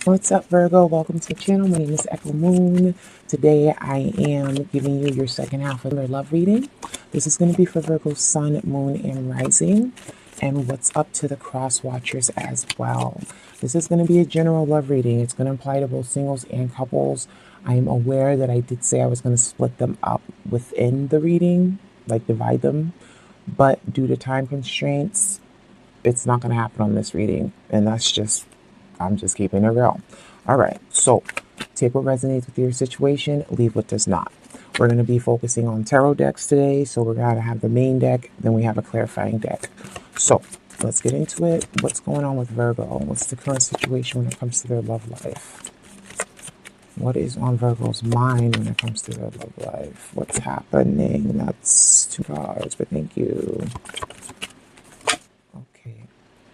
What's up, Virgo? Welcome to the channel. My name is Echo Moon. Today I am giving you your second half of your love reading. This is going to be for Virgo Sun, Moon, and Rising, and what's up to the cross watchers as well. This is going to be a general love reading. It's going to apply to both singles and couples. I am aware that I did say I was going to split them up within the reading, like divide them, but due to time constraints, it's not going to happen on this reading, and I'm just keeping it real. All right, so take what resonates with your situation, leave what does not. We're going to be focusing on tarot decks today, so we're going to have the main deck, then we have a clarifying deck. So let's get into it. What's going on with Virgo? What's the current situation when it comes to their love life? What is on Virgo's mind when it comes to their love life? What's happening? That's 2 cards, but thank you. Okay,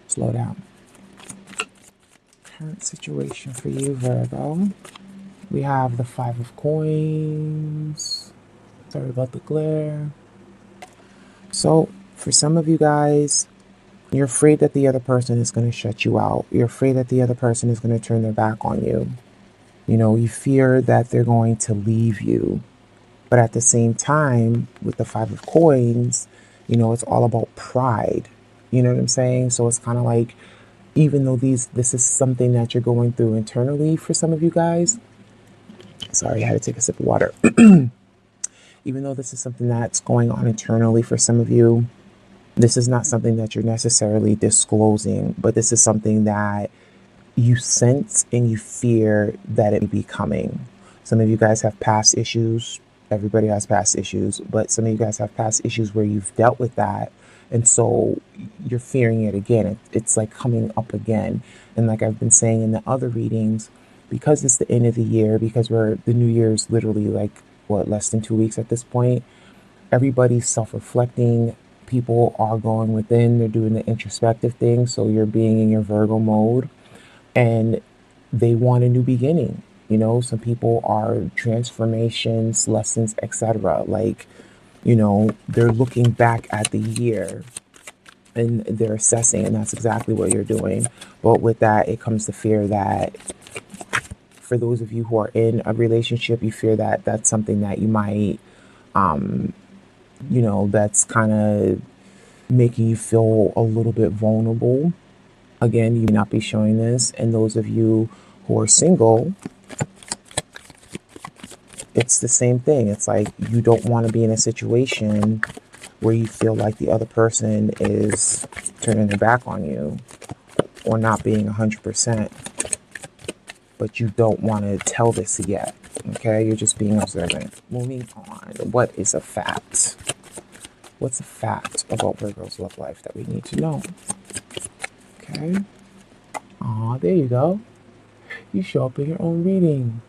slow down. Current situation for you, Virgo. We have the 5 of Coins. Sorry about the glare. So, for some of you guys, you're afraid that the other person is going to shut you out. You're afraid that the other person is going to turn their back on you. You know, you fear that they're going to leave you. But at the same time, with the 5 of Coins, you know, it's all about pride. You know what I'm saying? So it's kind of like, even though this is something that you're going through internally for some of you guys. Sorry, I had to take a sip of water. Even though this is something that's going on internally for some of you, this is not something that you're necessarily disclosing, but this is something that you sense and you fear that it may be coming. Some of you guys have past issues. Everybody has past issues, but some of you guys have past issues where you've dealt with that. And so you're fearing it again. It's like coming up again. And like I've been saying in the other readings, because it's the end of the year, because the new year's literally like, less than 2 weeks at this point, everybody's self-reflecting. People are going within, they're doing the introspective thing. So you're being in your Virgo mode and they want a new beginning. You know, some people are transformations, lessons, etc. Like, you know, they're looking back at the year and they're assessing, and that's exactly what you're doing. But with that, it comes to fear that for those of you who are in a relationship, you fear that that's something that you might, you know, that's kind of making you feel a little bit vulnerable. Again, you may not be showing this. And those of you who are single, it's the same thing. It's like you don't want to be in a situation where you feel like the other person is turning their back on you or not being 100%, but you don't want to tell this yet. Okay, you're just being observant. Moving on. What is a fact? What's a fact about Virgo's love life that we need to know? Okay. Aw, there you go. You show up in your own reading.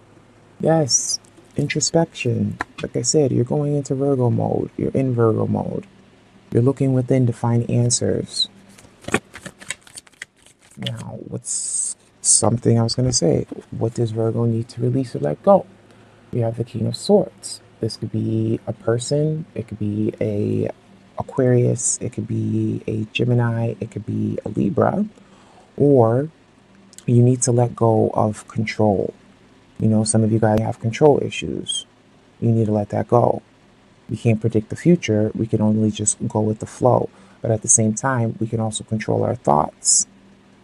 Yes. Introspection. Like I said, you're going into Virgo mode. You're in Virgo mode. You're looking within to find answers. Now, what's something I was going to say? What does Virgo need to release or let go? We have the King of Swords. This could be a person. It could be a Aquarius. It could be a Gemini. It could be a Libra. Or you need to let go of control. You know, some of you guys have control issues. You need to let that go. We can't predict the future. We can only just go with the flow. But at the same time, we can also control our thoughts.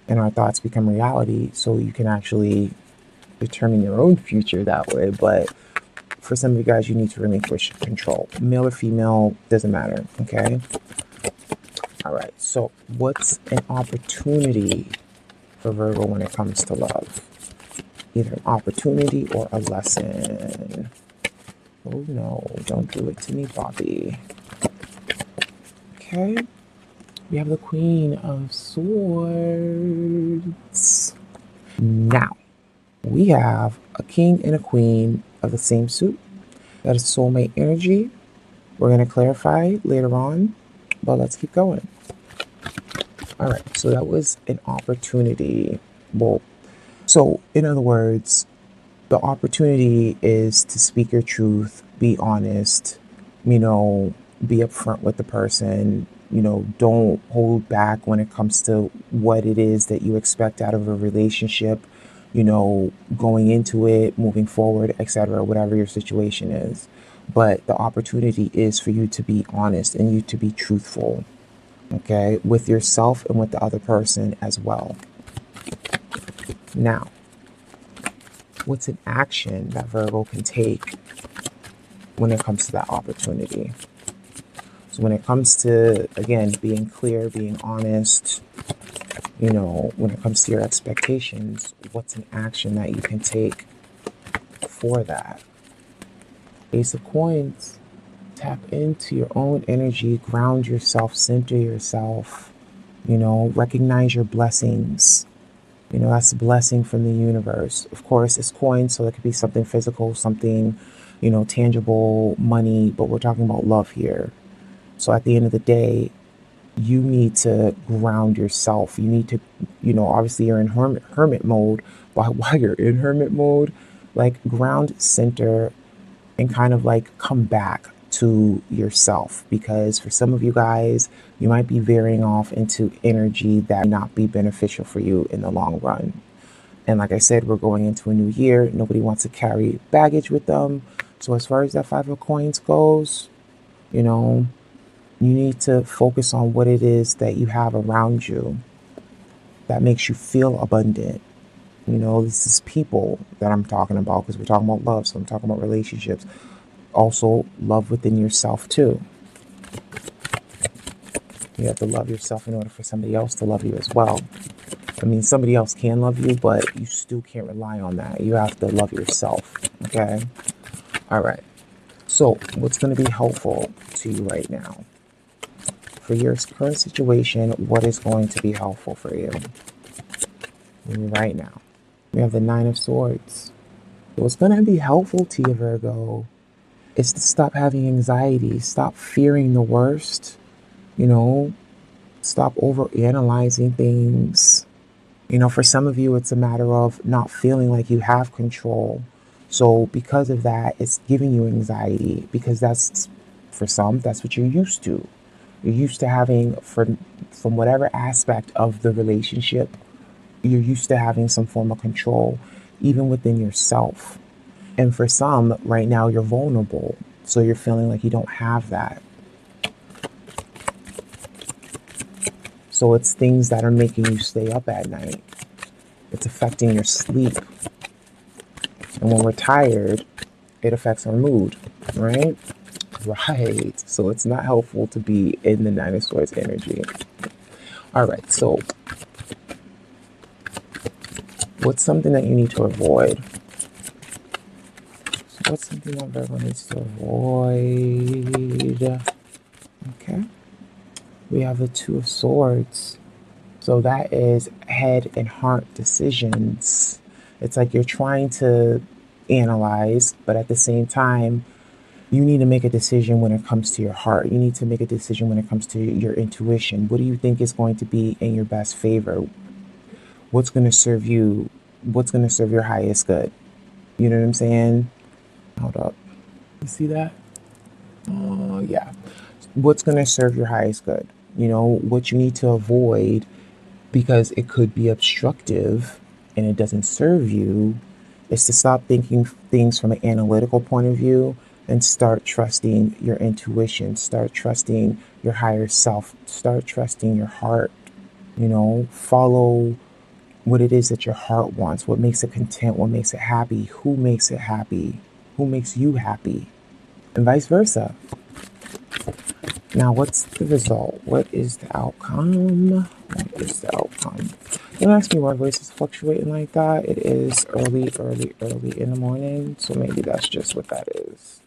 And our thoughts become reality. So you can actually determine your own future that way. But for some of you guys, you need to relinquish control. Male or female, doesn't matter. Okay? All right. So what's an opportunity for Virgo when it comes to love? Either an opportunity or a lesson. Oh no, don't do it to me, Bobby. Okay. We have the Queen of Swords. Now, we have a king and a queen of the same suit. That is soulmate energy. We're going to clarify later on, but let's keep going. All right, so that was an opportunity. Well, so, in other words, the opportunity is to speak your truth, be honest, you know, be upfront with the person, you know, don't hold back when it comes to what it is that you expect out of a relationship. you know, going into it, moving forward, etc., whatever your situation is. But the opportunity is for you to be honest and you to be truthful, okay, with yourself and with the other person as well. Now, what's an action that Virgo can take when it comes to that opportunity? So when it comes to, again, being clear, being honest, you know, when it comes to your expectations, what's an action that you can take for that? Ace of Coins. Tap into your own energy, ground yourself, center yourself, you know, recognize your blessings. You know, that's a blessing from the universe. Of course, it's coins, so it could be something physical, something, you know, tangible, money, but we're talking about love here. So at the end of the day, you need to ground yourself. You need to, you know, obviously you're in hermit mode, but while you're in hermit mode, like ground, center, and kind of like come back to yourself, because for some of you guys, you might be veering off into energy that may not be beneficial for you in the long run. And like I said, we're going into a new year. Nobody wants to carry baggage with them. So as far as that Five of Coins goes, you know, you need to focus on what it is that you have around you that makes you feel abundant. You know, this is people that I'm talking about, because we're talking about love, so I'm talking about relationships. Also, love within yourself too. You have to love yourself in order for somebody else to love you as well. I mean, somebody else can love you, but you still can't rely on that. You have to love yourself, okay? All right. So, what's going to be helpful to you right now? For your current situation, what is going to be helpful for you right now? We have the Nine of Swords. What's going to be helpful to you, Virgo, is to stop having anxiety, stop fearing the worst, you know, stop over analyzing things. You know, for some of you, it's a matter of not feeling like you have control. So because of that, it's giving you anxiety, because that's, for some, that's what you're used to. You're used to having, from whatever aspect of the relationship, you're used to having some form of control, even within yourself. And for some, right now, you're vulnerable. So you're feeling like you don't have that. So it's things that are making you stay up at night. It's affecting your sleep. And when we're tired, it affects our mood, right? Right. So it's not helpful to be in the Nine of Swords energy. All right. So what's something that you need to avoid? So what's something that everyone needs to avoid? Okay. We have the Two of Swords. So that is head and heart decisions. It's like you're trying to analyze, but at the same time, you need to make a decision when it comes to your heart. You need to make a decision when it comes to your intuition. What do you think is going to be in your best favor? What's going to serve you? What's going to serve your highest good? You know what I'm saying? Hold up. You see that? Oh, yeah. What's going to serve your highest good? You know, what you need to avoid, because it could be obstructive and it doesn't serve you, is to stop thinking things from an analytical point of view and start trusting your intuition, start trusting your higher self, start trusting your heart. You know, follow what it is that your heart wants, what makes it content, what makes it happy, who makes it happy, who makes you happy, and vice versa. Now, what's the result? What is the outcome? What is the outcome? Don't ask me why voice is fluctuating like that. It is early in the morning, so maybe that's just what that is.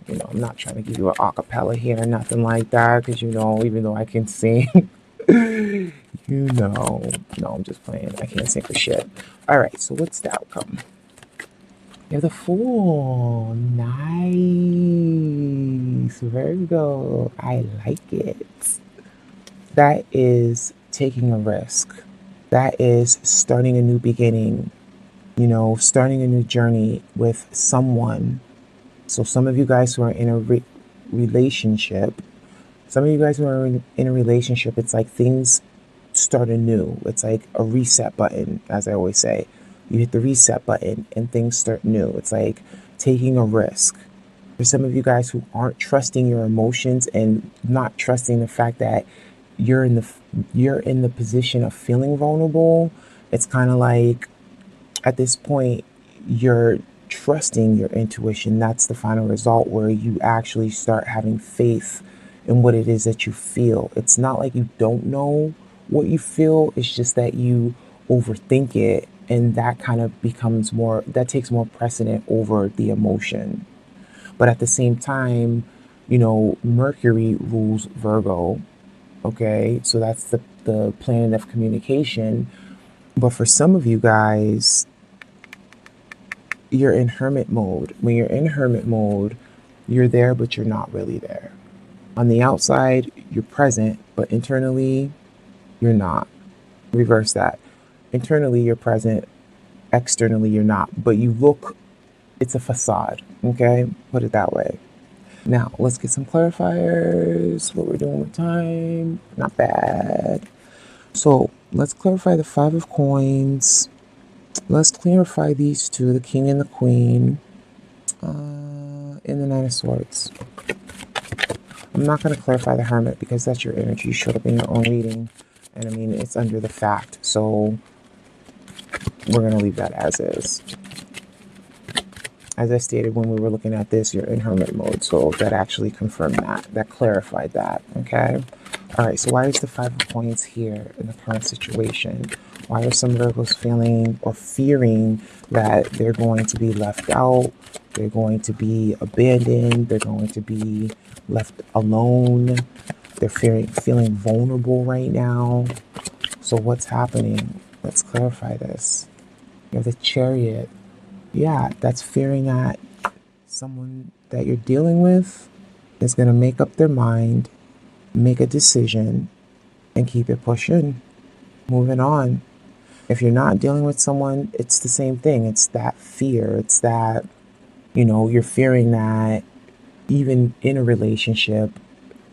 You know, I'm not trying to give you an acapella here or nothing like that, because, you know, even though I can sing, you know, no, I'm just playing. I can't sing for shit. All right, so what's the outcome? You have the Fool. Nice. Virgo. I like it. That is taking a risk. That is starting a new beginning. You know, starting a new journey with someone. So some of you guys who are in a relationship, some of you guys who are in a relationship, it's like things start anew. It's like a reset button, as I always say. You hit the reset button and things start new. It's like taking a risk. For some of you guys who aren't trusting your emotions and not trusting the fact that you're in the you're in the position of feeling vulnerable, it's kind of like at this point you're trusting your intuition. That's the final result where you actually start having faith in what it is that you feel. It's not like you don't know what you feel, it's just that you overthink it, and that kind of becomes more, that takes more precedent over the emotion. But at the same time, Mercury rules Virgo. Okay, so that's the planet of communication. But for some of you guys, you're in hermit mode. When you're in hermit mode, you're there, but you're not really there. On the outside, you're present, but internally, you're not. Reverse that. Internally, you're present. Externally, you're not. But you look, it's a facade. Okay? Put it that way. Now, let's get some clarifiers. What we're doing with time. Not bad. So, let's clarify the Five of Coins. Let's clarify these two, the King and the Queen. In the Nine of Swords. I'm not going to clarify the Hermit because that's your energy. You showed up in your own reading. And I mean, it's under the fact. So we're going to leave that as is. As I stated when we were looking at this, you're in hermit mode. So that actually confirmed that. That clarified that. Okay. All right. So why is the Five of Coins here in the current situation? Why are some Virgos feeling or fearing that they're going to be left out? They're going to be abandoned. They're going to be left alone. They're feeling vulnerable right now. So what's happening? Let's clarify this. You have the Chariot. Yeah, that's fearing that someone that you're dealing with is going to make up their mind, make a decision, and keep it pushing. Moving on. If you're not dealing with someone, it's the same thing. It's that fear. It's that, you're fearing that even in a relationship,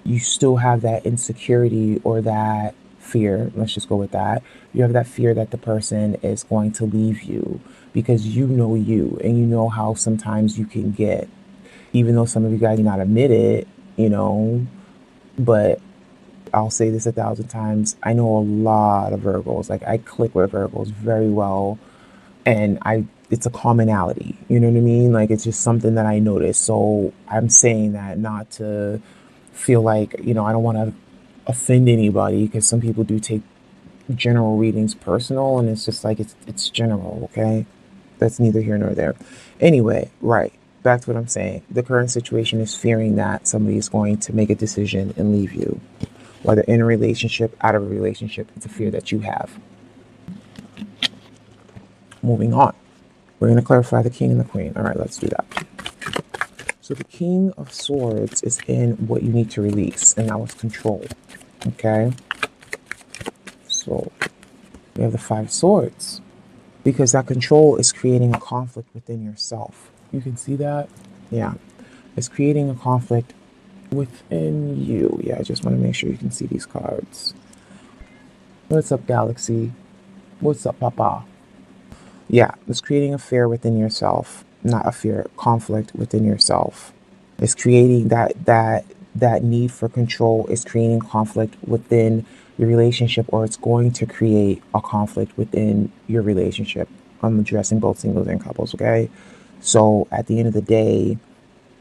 you still have that insecurity or that fear. Let's just go with that. You have that fear that the person is going to leave you because you know you and you know how sometimes you can get, even though some of you guys do not admit it, but I'll say this 1,000 times. I know a lot of Virgos. Like I click with Virgos very well, and it's a commonality. You know what I mean? Like it's just something that I noticed. So I'm saying that not to feel like I don't want to offend anybody because some people do take general readings personal, and it's just like it's general. Okay, that's neither here nor there. Anyway, right. Back to what I'm saying. The current situation is fearing that somebody is going to make a decision and leave you. Whether in a relationship, out of a relationship, it's a fear that you have. Moving on. We're going to clarify the King and the Queen. All right, let's do that. So the King of Swords is in what you need to release, and that was control. Okay? So we have the Five of Swords, because that control is creating a conflict within yourself. You can see that? Yeah. It's creating a conflict within you. Yeah, I just want to make sure you can see these cards. What's up, Galaxy? What's up, Papa? Yeah, it's creating a fear within yourself. Not a fear, conflict within yourself. It's creating that need for control. It's creating conflict within your relationship, or it's going to create a conflict within your relationship. I'm addressing both singles and couples, okay? So at the end of the day,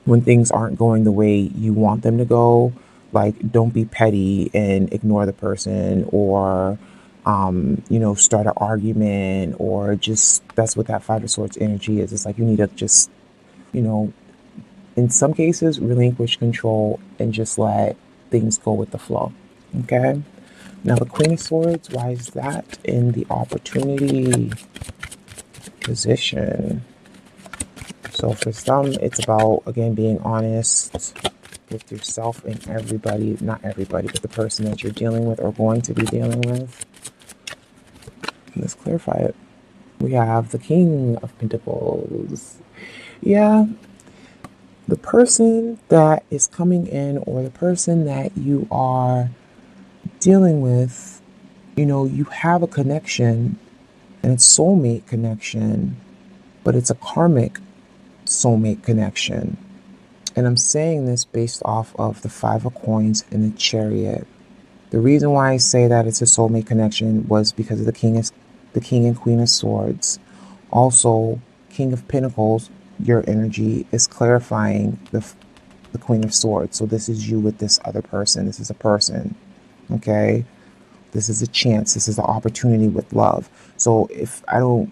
when things aren't going the way you want them to go, like don't be petty and ignore the person, or start an argument, or just, that's what that Five of Swords energy is. It's like you need to just, in some cases, relinquish control and just let things go with the flow. Okay. Now the Queen of Swords, why is that in the opportunity position? So for some, it's about, again, being honest with yourself and everybody, not everybody, but the person that you're dealing with or going to be dealing with. Let's clarify it. We have the King of Pentacles. Yeah, the person that is coming in, or the person that you are dealing with, you have a connection, And it's soulmate connection, but it's a karmic soulmate connection. And I'm saying this based off of the Five of Coins and the Chariot. The reason why I say that it's a soulmate connection was because of the King and Queen of Swords. Also, King of Pentacles, your energy is clarifying the Queen of Swords. So this is you with this other person. This is a person. Okay? This is a chance. This is an opportunity with love. So if I don't,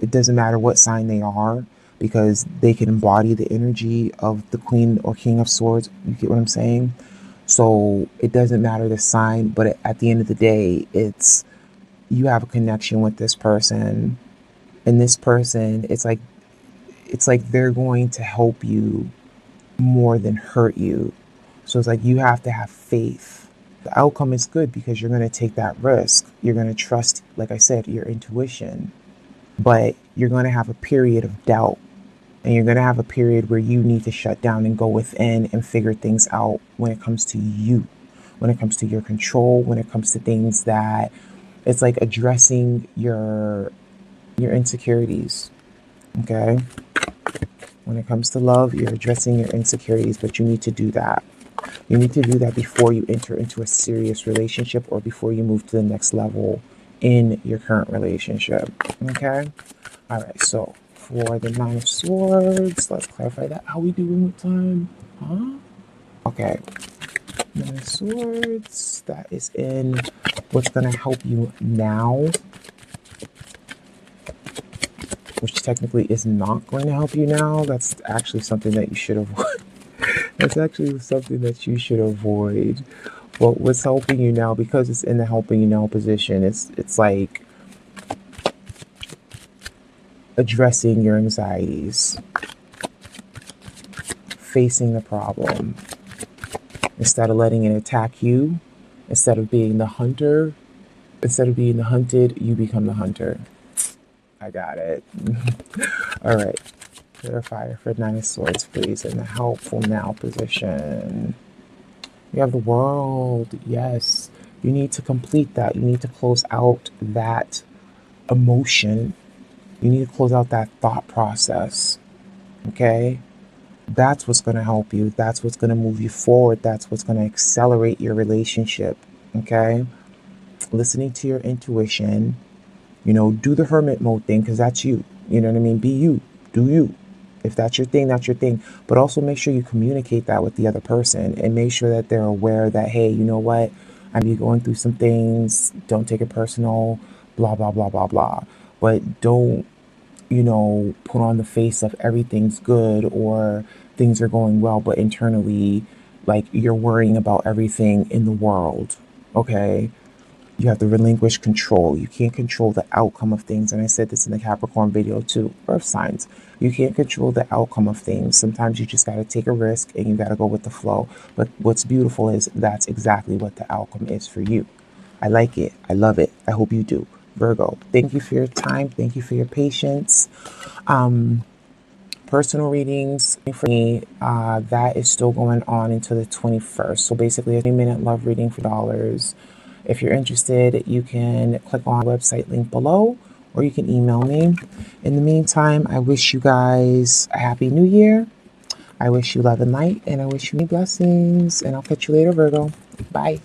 it doesn't matter what sign they are, because they can embody the energy of the Queen or King of Swords. You get what I'm saying? So it doesn't matter the sign, but at the end of the day, it's you have a connection with this person, and this person, it's like they're going to help you more than hurt you. So it's like you have to have faith. The outcome is good because you're going to take that risk. You're going to trust, like I said, your intuition. But you're going to have a period of doubt. And you're going to have a period where you need to shut down and go within and figure things out when it comes to you, when it comes to your control, when it comes to things that it's like addressing your insecurities. Okay? When it comes to love, you're addressing your insecurities, but you need to do that. You need to do that before you enter into a serious relationship or before you move to the next level in your current relationship. Okay? All right, so for the Nine of Swords, let's clarify that. How we doing with time? Huh? Okay. Nine of Swords, that is in what's going to help you now, which technically is not going to help you now. That's actually something that you should avoid. That's actually something that you should avoid. But what's helping you now, because it's in the helping you now position, it's like addressing your anxieties, facing the problem. Instead of letting it attack you, instead of being the hunter, instead of being the hunted, you become the hunter. I got it. All right. Clarifier for Nine of Swords, please, in the helpful now position. You have the World. Yes. You need to complete that. You need to close out that emotion. You need to close out that thought process. Okay? That's what's going to help you. That's what's going to move you forward. That's what's going to accelerate your relationship. Okay? Listening to your intuition. Do the hermit mode thing, because that's you. You know what I mean? Be you. Do you. If that's your thing, that's your thing. But also make sure you communicate that with the other person and make sure that they're aware that, hey, you know what? I may be going through some things. Don't take it personal. Blah, blah, blah, blah, blah. But don't, put on the face of everything's good or things are going well, but internally, like, you're worrying about everything in the world. Okay? You have to relinquish control. You can't control the outcome of things. And I said this in the Capricorn video too. Earth signs. You can't control the outcome of things. Sometimes you just got to take a risk and you got to go with the flow. But what's beautiful is that's exactly what the outcome is for you. I like it. I love it. I hope you do. Virgo, thank you for your time. Thank you for your patience. Personal readings for me, that is still going on until the 21st. So basically a 3-minute love reading for dollars. If you're interested, you can click on the website link below or you can email me. In the meantime, I wish you guys a happy new year. I wish you love and light, and I wish you many blessings. And I'll catch you later, Virgo. Bye.